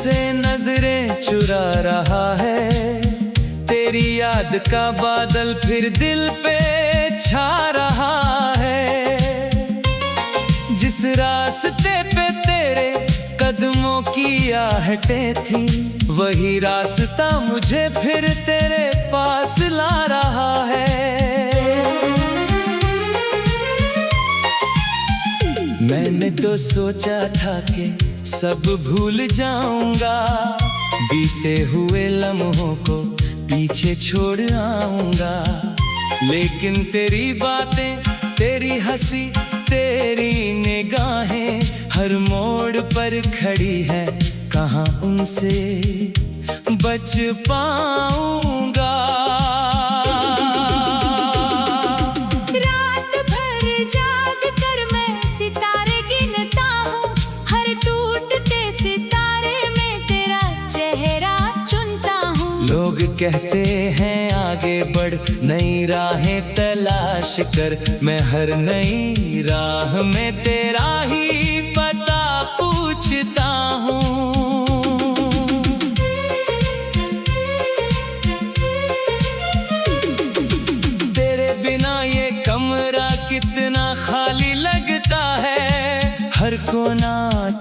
मुझसे नजरें चुरा रहा है। तेरी याद का बादल फिर दिल पे छा रहा है। जिस रास्ते पे तेरे कदमों की आहटें थी, वही रास्ता मुझे फिर तेरे पास ला रहा है। मैंने तो सोचा था कि सब भूल जाऊंगा, बीते हुए लम्हों को पीछे छोड़ आऊंगा। लेकिन तेरी बातें, तेरी हंसी, तेरी निगाहें हर मोड़ पर खड़ी है। कहाँ उनसे बच पाऊंगा। रात भर जाग कर मैं सितारे गिनता हूँ, हर टूटते सितारे में तेरा चेहरा चुनता हूँ। लोग कहते हैं आगे बढ़, नई राहें तलाश कर। मैं हर नई राह में तेरा ही पता पूछता हूँ। तेरे बिना ये कमरा कितना खाली लगता है। हर कोना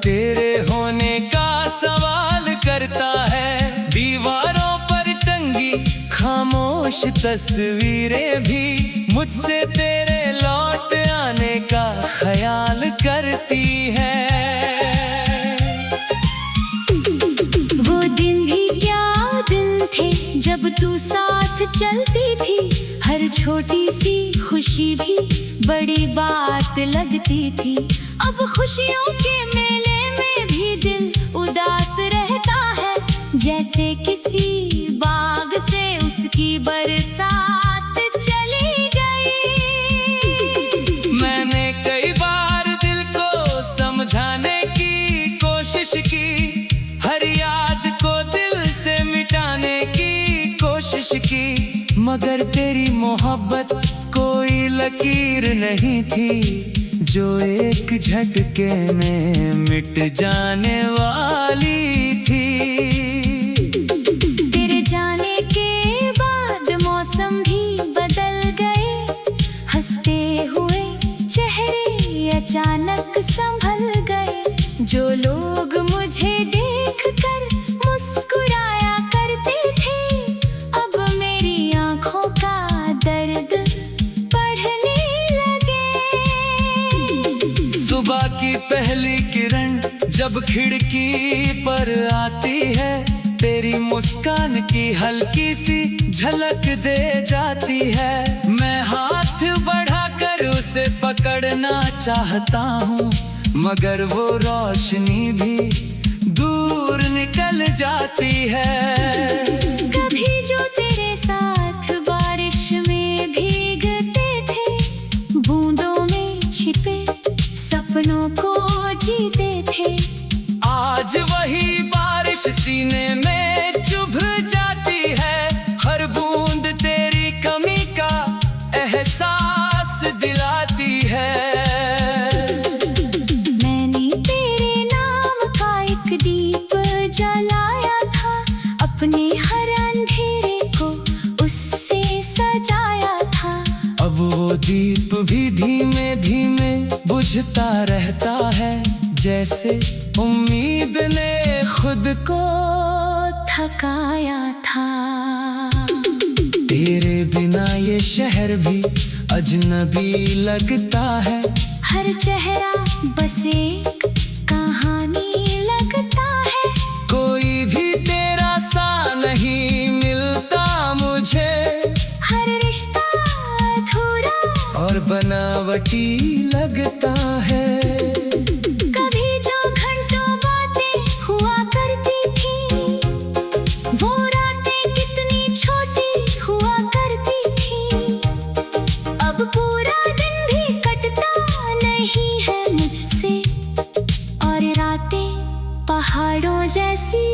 तेरे होने का सवाल करता है। दीवारों पर टंगी खामोश तस्वीरें भी मुझसे तेरे लौट आने का ख्याल करती है। वो दिन भी क्या दिन थे जब तू साथ चलती थी। हर छोटी सी खुशी भी बड़ी बात लगती थी। अब खुशियों के मेले में भी दिल उदास रहता है, जैसे किसी बाग से उसकी बरसात चली गई। मैंने कई बार दिल को समझाने की कोशिश की, हर याद को दिल से मिटाने की कोशिश की। मगर तेरी मोहब्बत कोई लकीर नहीं थी, जो एक झटके में मिट जाने वाली थी। तेरे जाने के बाद मौसम भी बदल गए, हंसते हुए चेहरे अचानक संभल गए। जो लोग मुझे देखकर मुस्कुराया करते थे, अब मेरी आंखों का दर्द पढ़ने लगे। सुबह की पहली किरण जब खिड़की पर आती है, तेरी मुस्कान की हल्की सी झलक दे जाती है। मैं हाथ बढ़ाकर उसे पकड़ना चाहता हूँ, मगर वो रोशनी भी दूर निकल जाती है। कभी जो तेरे साथ बारिश में भीगते थे, बूंदों में छिपे सपनों को जीते थे। आज वही बारिश सीने में चुभ जाती है। हर बूंद तेरी कमी का एहसास दिलाती है। मैंने तेरे नाम का एक दीप जलाया था, अपने हर अंधेरे को उससे सजाया था। अब वो दीप भी धीमे धीमे बुझता रहता है, जैसे उम्मीद ने खुद को थकाया था। तेरे बिना ये शहर भी अजनबी लगता है। हर चेहरा बस एक कहानी लगता है। कोई भी तेरा सा नहीं मिलता मुझे। हर रिश्ता अधूरा और बनावटी लगता है। कभी जो घंटों बातें हुआ करती थी, वो रातें कितनी छोटी हुआ करती थी। अब पूरा दिन भी कटता नहीं है मुझसे, और रातें पहाड़ों जैसी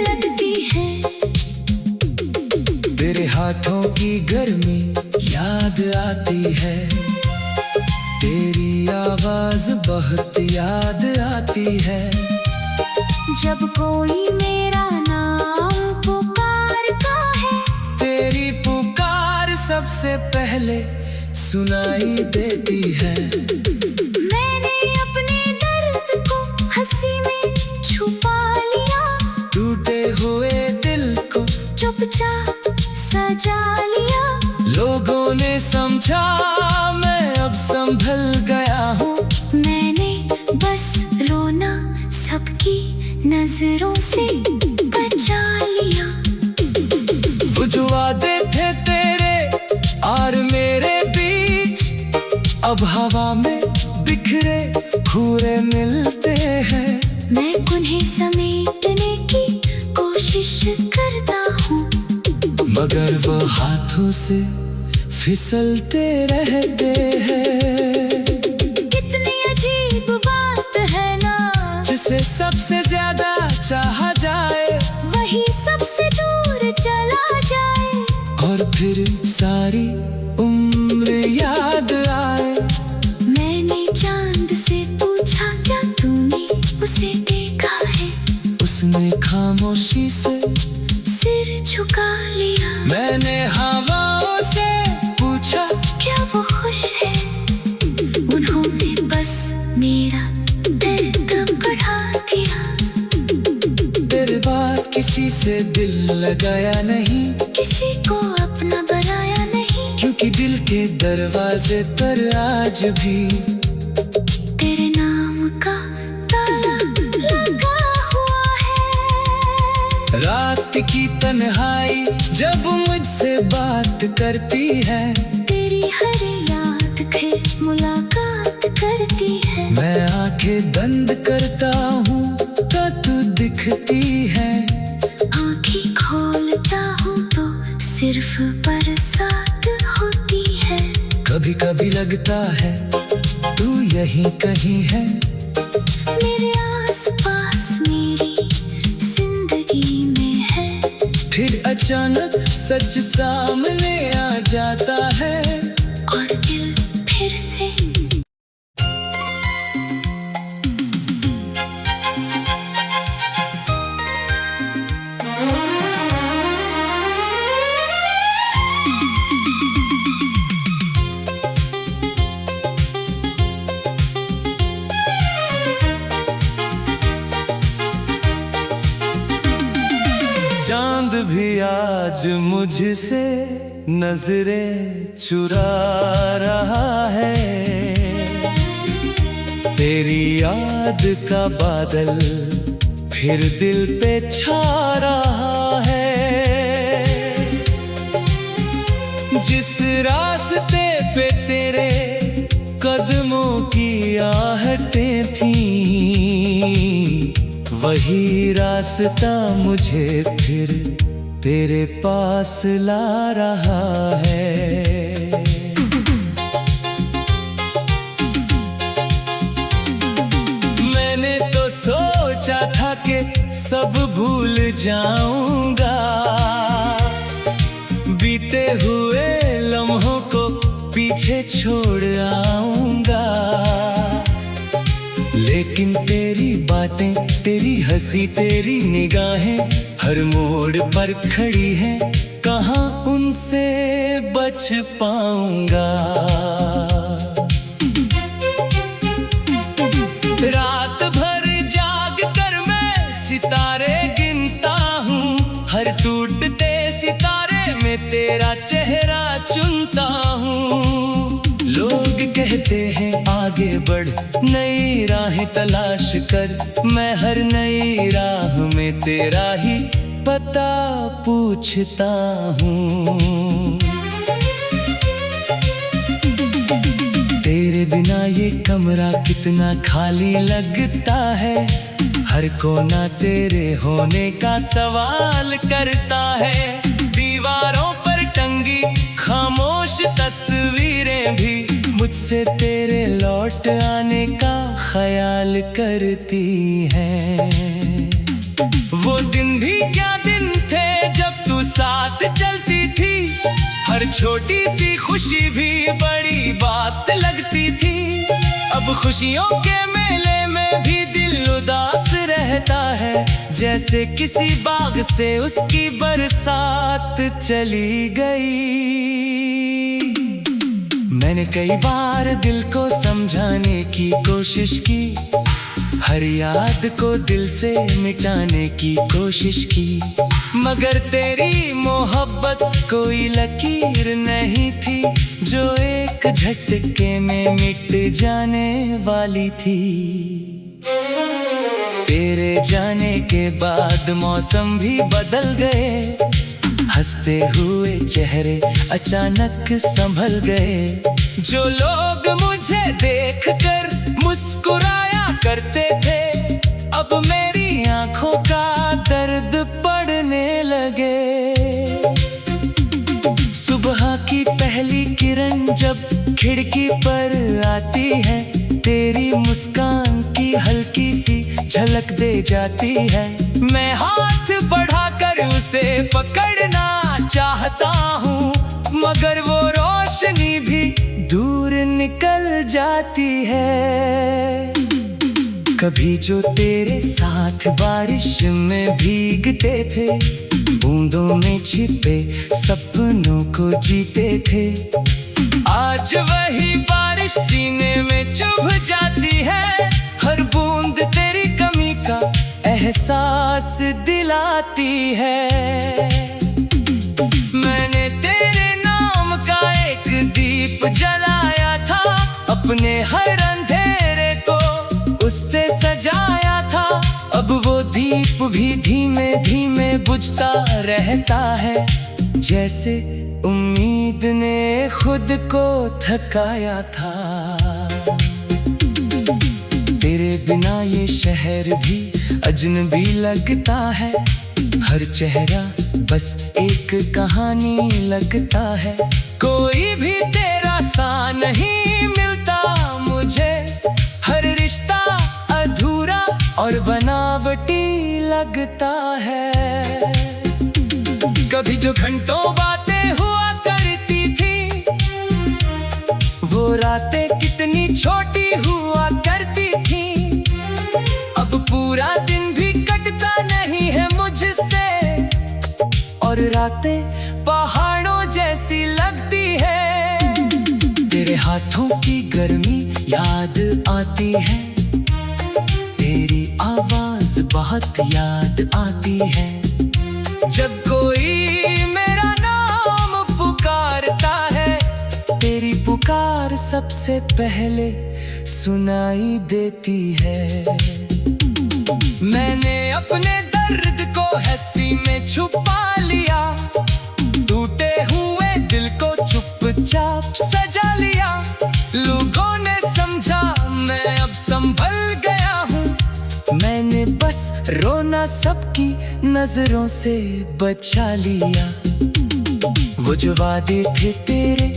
लगती हैं। तेरे हाथों की गर्मी याद आती है। तेरी आवाज बहुत याद आती है। जब कोई मेरा नाम पुकारता है। तेरी पुकार सबसे पहले सुनाई देती है। मैंने अपने दर्द को हंसी में छुपा लिया, टूटे हुए दिल को चुपचाप सजा लिया। लोगों ने समझा, मैं अब संभल गया हूँ। मैंने बस रोना सबकी नजरों से बचा लिया। वो जो वादे थे तेरे और मेरे बीच, अब हवा में बिखरे हुए मिलते हैं। मैं उन्हें समेटने की कोशिश करता हूँ, मगर वो हाथों से फिसलते रहते हैं। कितनी अजीब बात है ना, जिसे सबसे ज्यादा चाहा जाए वही सबसे दूर चला जाए। और फिर सारी उम्र याद आए। मैंने चांद से पूछा, क्या तूने उसे देखा है? उसने खामोशी से सिर झुका लिया। मैंने हवाओं से पूछा, क्या वो खुश है? उन्होंने बस मेरा दर्द बढ़ा दिया। तेरे बाद किसी से दिल लगाया नहीं, किसी को अपना बनाया नहीं, क्योंकि दिल के दरवाजे पर आज भी तेरे नाम का ताला लगा हुआ है। रात की तन्हाई जब मुझसे बात करती है, तेरी हर याद फिर मुलाकात करती है। मैं आंखें बंद करता हूँ तो तू दिखती है। आँखें खोलता हूँ तो सिर्फ बरसात होती है। कभी कभी लगता है तू यहीं कहीं है, मेरे आसपास मेरी जिंदगी में है। फिर अचानक सच सामने आ जाता है। और दिल फिर से चांद भी आज मुझसे नजरें चुरा रहा है। तेरी याद का बादल फिर दिल पे छा रहा है। जिस रास्ते पे तेरे कदमों की आहटें थीं, वही रास्ता मुझे फिर तेरे पास ला रहा है। मैंने तो सोचा था कि सब भूल जाऊंगा, बीते हुए लम्हों को पीछे छोड़ आऊंगा। लेकिन तेरी बातें, तेरी हंसी, तेरी निगाहें हर मोड़ पर खड़ी हैं। कहाँ उनसे बच पाऊंगा। रात भर जाग कर मैं सितारे गिनता हूँ, हर टूटते सितारे में तेरा चेहरा चुनता हूँ। लोग कहते हैं आगे बढ़, नई राहें तलाश कर, मैं हर नई राह में तेरा ही पता पूछता हूँ। तेरे बिना ये कमरा कितना खाली लगता है, हर कोना तेरे होने का सवाल करता है। दीवारों पर टंगी खामोश तस्वीरें भी मुझसे तेरे लौट आने का ख्याल करती हैं। वो दिन भी क्या दिन थे जब तू साथ चलती थी, हर छोटी सी खुशी भी बड़ी बात लगती थी। अब खुशियों के मेले में भी दिल उदास रह रहता है, जैसे किसी बाग से उसकी बरसात चली गई। मैंने कई बार दिल को समझाने की कोशिश की, हर याद को दिल से मिटाने की कोशिश की, मगर तेरी मोहब्बत कोई लकीर नहीं थी जो एक झटके में मिट जाने वाली थी। तेरे जाने के बाद मौसम भी बदल गए, हंसते हुए चेहरे अचानक संभल गए। जो लोग मुझे देखकर मुस्कुराया करते थे, अब मेरी आंखों का दर्द पड़ने लगे। सुबह की पहली किरण जब खिड़की पर आती है, तेरी मुस्कान की हल्की सी झलक दे जाती है। मैं हाथ बढ़ाकर उसे पकड़ना चाहता हूँ, मगर वो रोशनी भी दूर निकल जाती है। कभी जो तेरे साथ बारिश में भीगते थे, बूंदों में छिपे सपनों को जीते थे, आज वही बारिश सीने में चुभ जाती है। हर बूंद तेरी कमी का एहसास दिलाती है। मैंने तेरे नाम का एक दीप जलाया था, अपने हर अंधेरे को उससे सजाया था। अब वो दीप भी धीमे धीमे बुझता रहता है, जैसे उम्मीद ने खुद को थकाया था। तेरे बिना ये शहर भी अजनबी लगता है, हर चेहरा बस एक कहानी लगता है। कोई भी तेरा सा नहीं मिलता मुझे, हर रिश्ता अधूरा और बनावटी लगता है। कभी जो घंटों बातें हुआ करती थी, वो रातें कितनी छोटी हुआ करती थी। अब पूरा दिन भी कटता नहीं है मुझसे, और रातें पहाड़ों जैसी लगती है। तेरे हाथों की गर्मी याद आती है, तेरी आवाज बहुत याद आती है। जब कोई मेरा नाम पुकारता है, तेरी पुकार सबसे पहले सुनाई देती है। मैंने अपने दर्द को हंसी में छुपा लिया, टूटे हुए दिल को चुपचाप सजा लिया। लोगों ने समझा मैं अब संभल गया हूँ, मैंने बस रोना सबकी नजरों से बचा लिया। वो जो वादे थे तेरे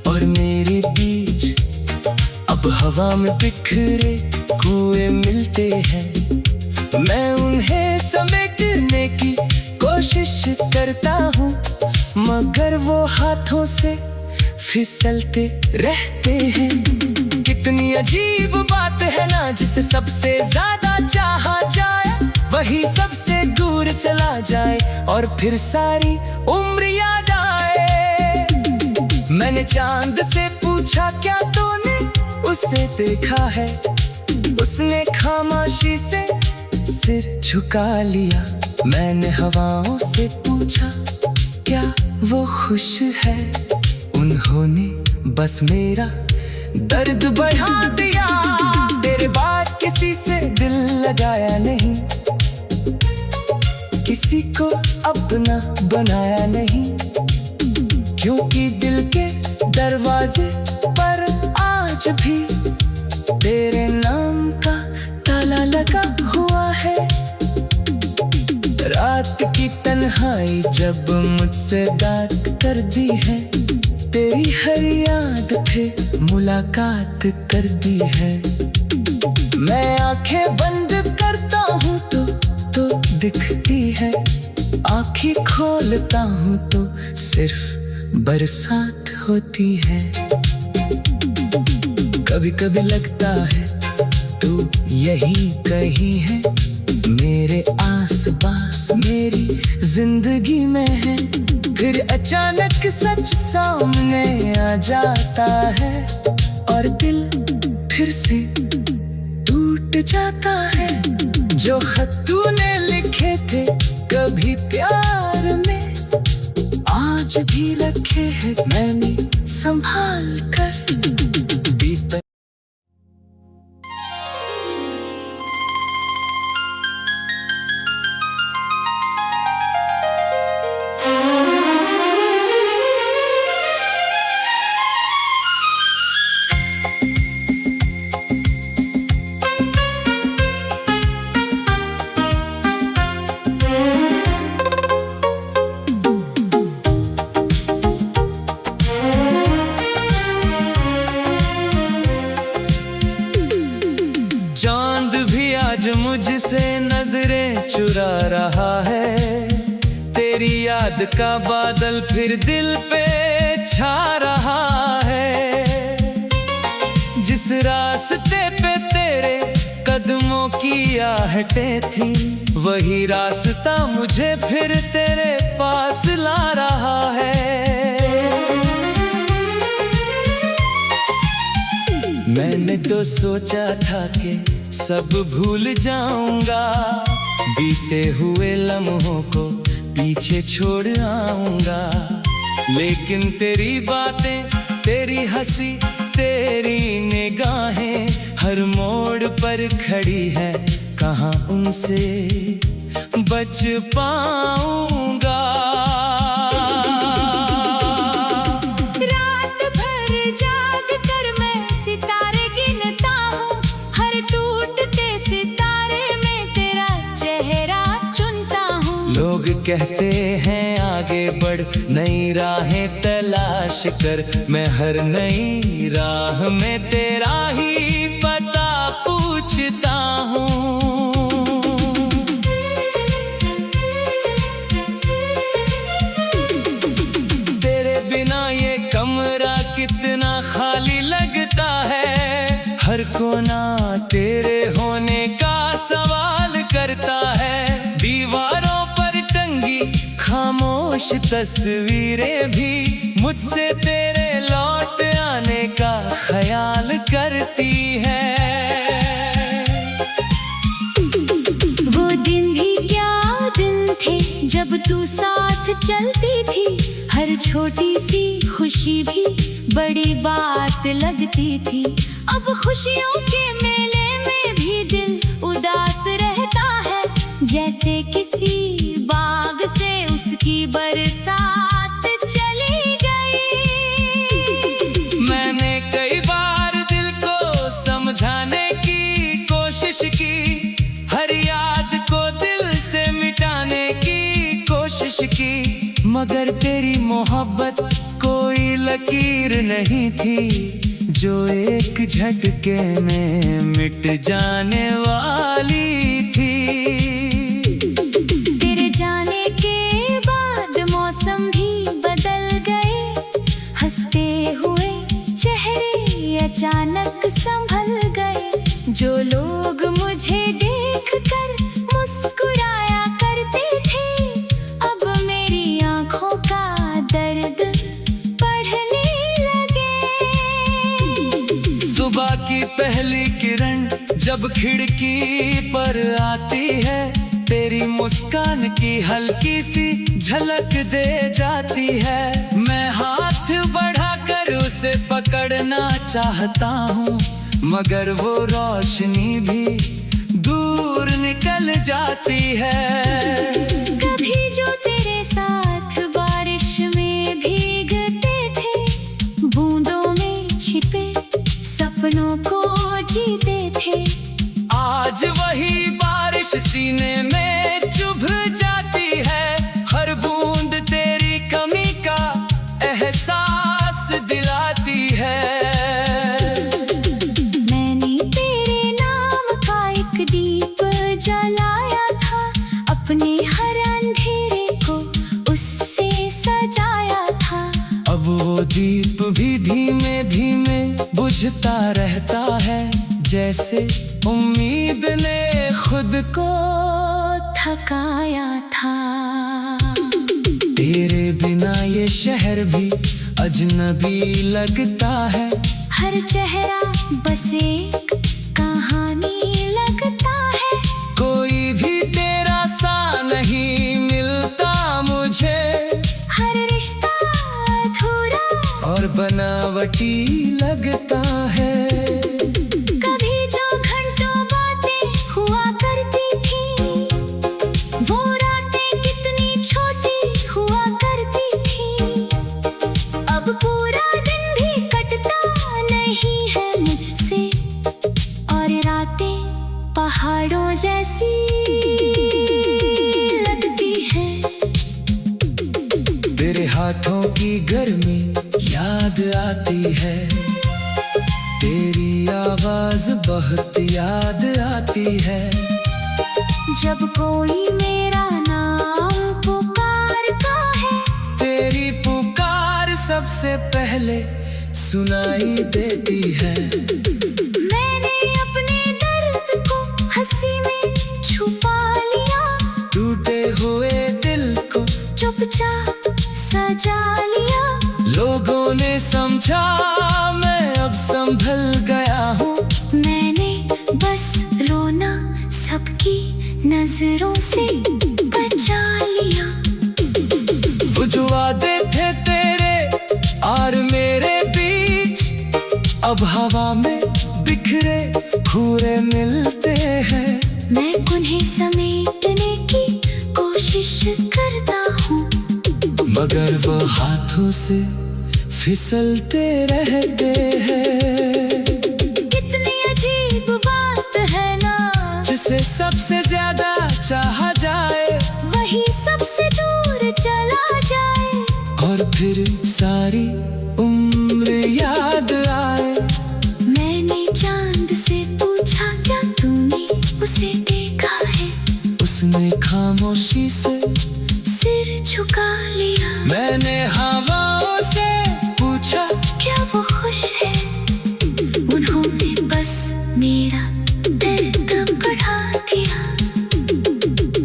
और मेरे बीच, अब हवा में बिखरे कुएं मिलते हैं। मैं उन्हें समेटने की कोशिश करता हूँ, मगर वो हाथों से फिसलते रहते हैं। कितनी अजीब बात है ना, जिसे सबसे ज्यादा चाहा जाए वही सबसे दूर चला जाए, और फिर सारी उम्र याद आए। मैंने चांद से पूछा क्या तूने उसे देखा है, उसने खामोशी से सिर झुका लिया। मैंने हवाओं से पूछा क्या वो खुश है, उन्होंने बस मेरा दर्द बढ़ा दिया। तेरे बाद किसी से दिल लगाया नहीं, किसी को अपना बनाया नहीं, क्योंकि दिल के दरवाजे पर आज भी तेरे नाम का ताला लगा हुआ है। रात की तन्हाई जब मुझसे बात कर दी है, तेरी हर याद पे मुलाकात कर दी है। मैं आंखें बंद करता हूँ तो दिखती है, आँखें खोलता हूँ तो सिर्फ बरसात होती है। कभी कभी लगता है तू यही कहीं है, मेरे आस पास मेरी जिंदगी में है, फिर अचानक सच सामने आ जाता है और दिल फिर से टूट जाता है। जो खत तूने लिखे थे कभी प्यार में, आज भी रखे हैं मैंने संभाल कर। बीत चांद भी आज मुझसे नजरें चुरा रहा है, तेरी याद का बादल फिर दिल पे छा रहा है। जिस रास्ते पे तेरे कदमों की आहटें थी, वही रास्ता मुझे फिर तेरे पास ला रहा है। मैंने तो सोचा था कि सब भूल जाऊंगा, बीते हुए लम्हों को पीछे छोड़ आऊंगा, लेकिन तेरी बातें, तेरी हंसी, तेरी निगाहें हर मोड़ पर खड़ी है, कहाँ उनसे बच पाऊंगा। लोग कहते हैं आगे बढ़, नई राहें तलाश कर, मैं हर नई राह में तेरा ही पता पूछता हूँ। तेरे बिना ये कमरा कितना खाली लगता है, हर कोना तेरे होने का सवाल करता है। दीवारों खामोश तस्वीरें भी मुझसे तेरे लौट आने का ख्याल करती है। वो दिन भी क्या दिन थे जब तू साथ चलती थी, हर छोटी सी खुशी भी बड़ी बात लगती थी। अब खुशियों के मेले में भी दिल उदास रहता है, जैसे किसी बाग से उसकी बरसात चली गई। मैंने कई बार दिल को समझाने की कोशिश की, हर याद को दिल से मिटाने की कोशिश की, मगर तेरी मोहब्बत कोई लकीर नहीं थी, जो एक झटके में मिट जाने वाली थी। अचानक संभल गए, जो लोग मुझे देखकर मुस्कुराया करते थे, अब मेरी आंखों का दर्द पढ़ने लगे। सुबह की पहली किरण जब खिड़की पर आती है, तेरी मुस्कान की हल्की सी झलक दे जाती है। मैं हाथ बढ़ाकर उसे पकड़ना चाहता हूँ, मगर वो रोशनी भी दूर निकल जाती है। कभी जो तेरे साथ बारिश में भीगते थे, बूंदों में छिपे सपनों को जीते थे, आज वही बारिश सीने में चुभ जाती है। हर बूंद तेरी कमी का एहसास दिलाती है। मैंने तेरे नाम का एक दीप जलाया था, अपने हर अंधेरे को उससे सजाया था। अब वो दीप भी धीमे धीमे बुझता रहता है, जैसे उम्मीद ने खुद को थकाया था। तेरे बिना ये शहर भी अजनबी लगता है। हर चेहरा बस एक कहानी लगता है। कोई भी तेरा सा नहीं मिलता मुझे। हर रिश्ता अधूरा और बनावटी लगता है। कभी जो घंटों बातें हुआ करती थी, वो रातें कितनी छोटी हुआ करती थी। अब पूरा दिन भी कटता नहीं है मुझसे, और रातें पहाड़ों जैसी लगती हैं। तेरे हाथों की गर्मी याद आती है। तेरी आवाज बहुत याद आती है। जब कोई मेरा नाम पुकारता है, तेरी पुकार सबसे पहले सुनाई देती है। मैंने अपने दर्द को हंसी में छुपा लिया। टूटे हुए दिल को चुपचाप सजा लिया। लोगों ने समझा, मैं अब संभल गया हूँ। मैंने बस रोना सबकी नजरों से बचा लिया। वो जो वादे थे तेरे और मेरे बीच, अब हवा में बिखरे पूरे मिलते हैं। मैं उन्हें समेटने की कोशिश करता हूँ, मगर वो हाथों से फिसलते रहते हैं। कितनी अजीब बात है ना, जिसे सबसे ज्यादा चाहा जाए वही सबसे दूर चला जाए। और फिर सारी उम्र याद आए। मैंने चांद से पूछा, क्या तूने उसे देखा है? उसने खामोशी से सिर झुका लिया। मैंने हवाओं से पूछा, क्या वो खुश है? उन्होंने बस मेरा दर्द बढ़ा दिया।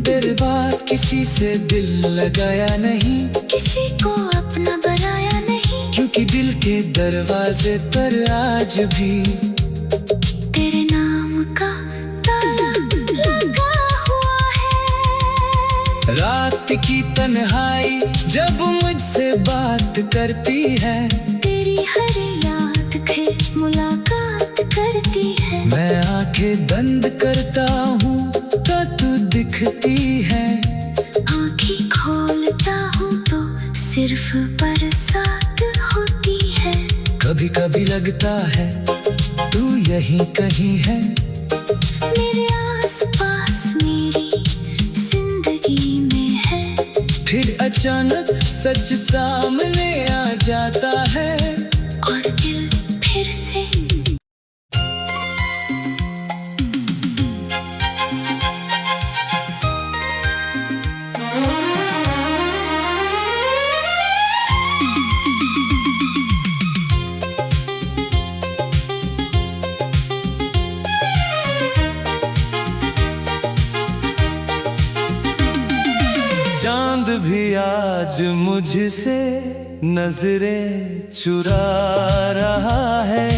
तेरे बाद किसी से दिल लगाया नहीं, किसी को अपना बनाया नहीं, क्योंकि दिल के दरवाजे पर आज भी तेरे नाम का ताला लगा हुआ है। रात की तन्हाई जब मुझसे बात करती है, तेरी हर याद फिर मुलाकात करती है। मैं आंखें बंद करता हूँ तो तू दिखती है। आँखें खोलता हूँ तो सिर्फ बरसात होती है। कभी कभी लगता है तू यहीं कहीं है। मेरे आसपास मेरी जिंदगी में है। फिर अचानक सच सामने आ जाता है, और दिल फिर से चांद भी आज मुझसे नजरें चुरा रहा है।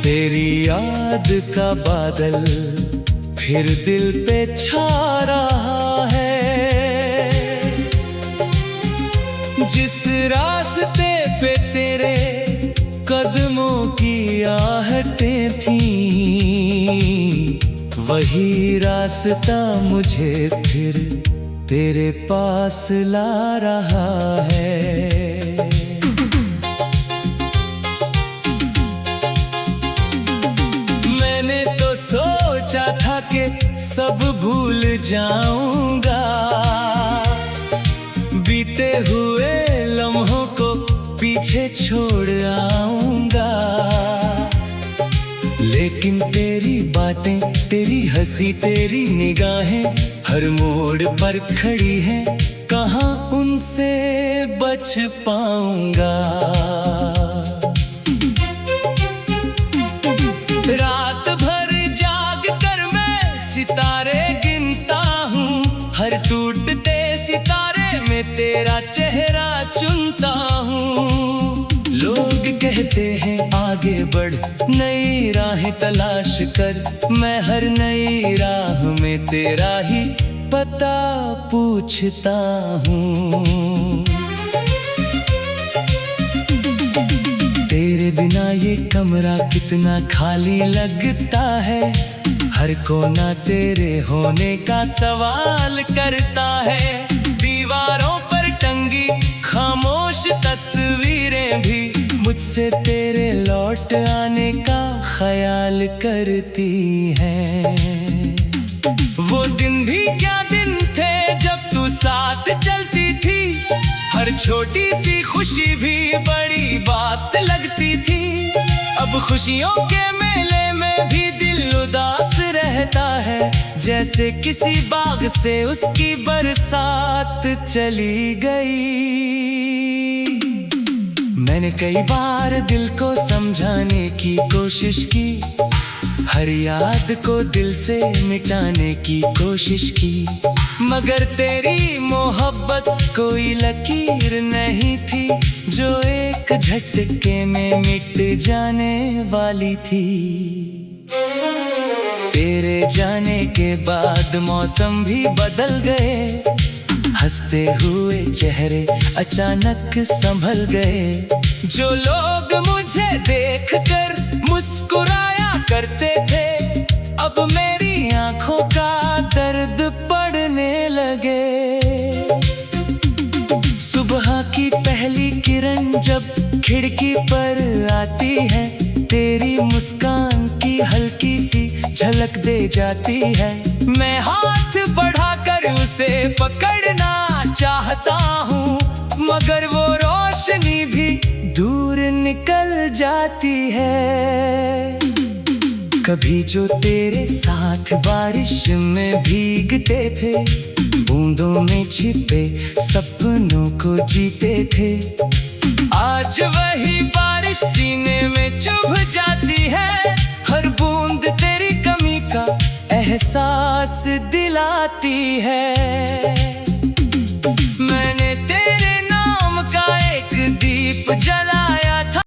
तेरी याद का बादल फिर दिल पे छा रहा है। जिस रास्ते पे तेरे कदमों की आहटें थीं, वही रास्ता मुझे फिर तेरे पास ला रहा है। मैंने तो सोचा था कि सब भूल जाऊंगा, बीते हुए लम्हों को पीछे छोड़ आऊंगा। लेकिन तेरी बातें, तेरी हंसी, तेरी निगाहें हर मोड़ पर खड़ी हैं। कहाँ उनसे बच पाऊंगा। रात भर जाग कर मैं सितारे चेहरा चुनता हूँ। लोग कहते हैं आगे बढ़, नई राहें तलाश कर, मैं हर नई राह में तेरा ही पता पूछता हूँ। तेरे बिना ये कमरा कितना खाली लगता है, हर कोना तेरे होने का सवाल करता है। दीवारों पर टंगी खामोश तस्वीरें भी मुझसे तेरे लौट आने का ख्याल करती हैं। वो दिन भी क्या दिन थे जब तू साथ चलती थी, हर छोटी सी खुशी भी बड़ी बात लगती थी। अब खुशियों के मेले में भी दिल उदास रहता है, जैसे किसी बाग से उसकी बरसात चली गई। मैंने कई बार दिल को समझाने की कोशिश की, हर याद को दिल से मिटाने की कोशिश की, मगर तेरी मोहब्बत कोई लकीर नहीं थी जो एक झटके में मिट जाने वाली थी। तेरे जाने के बाद मौसम भी बदल गए, हंसते हुए चेहरे अचानक संभल गए। जो लोग मुझे देखकर मुस्कुराया करते थे, अब मेरी आंखों का दर्द पड़ने लगे। सुबह की पहली किरण जब खिड़की पर आती है, तेरी मुस्कान की हल्की सी झलक दे जाती है। मैं हाथ बढ़ाकर उसे पकड़ना चाहता हूँ, मगर वो रोशनी भी दूर निकल जाती है। कभी जो तेरे साथ बारिश में भीगते थे, बूंदों में छिपे सपनों को जीते थे, आज वही बारिश सीने में चुभ जाती है। हर बूंद तेरी कमी का एहसास दिलाती है।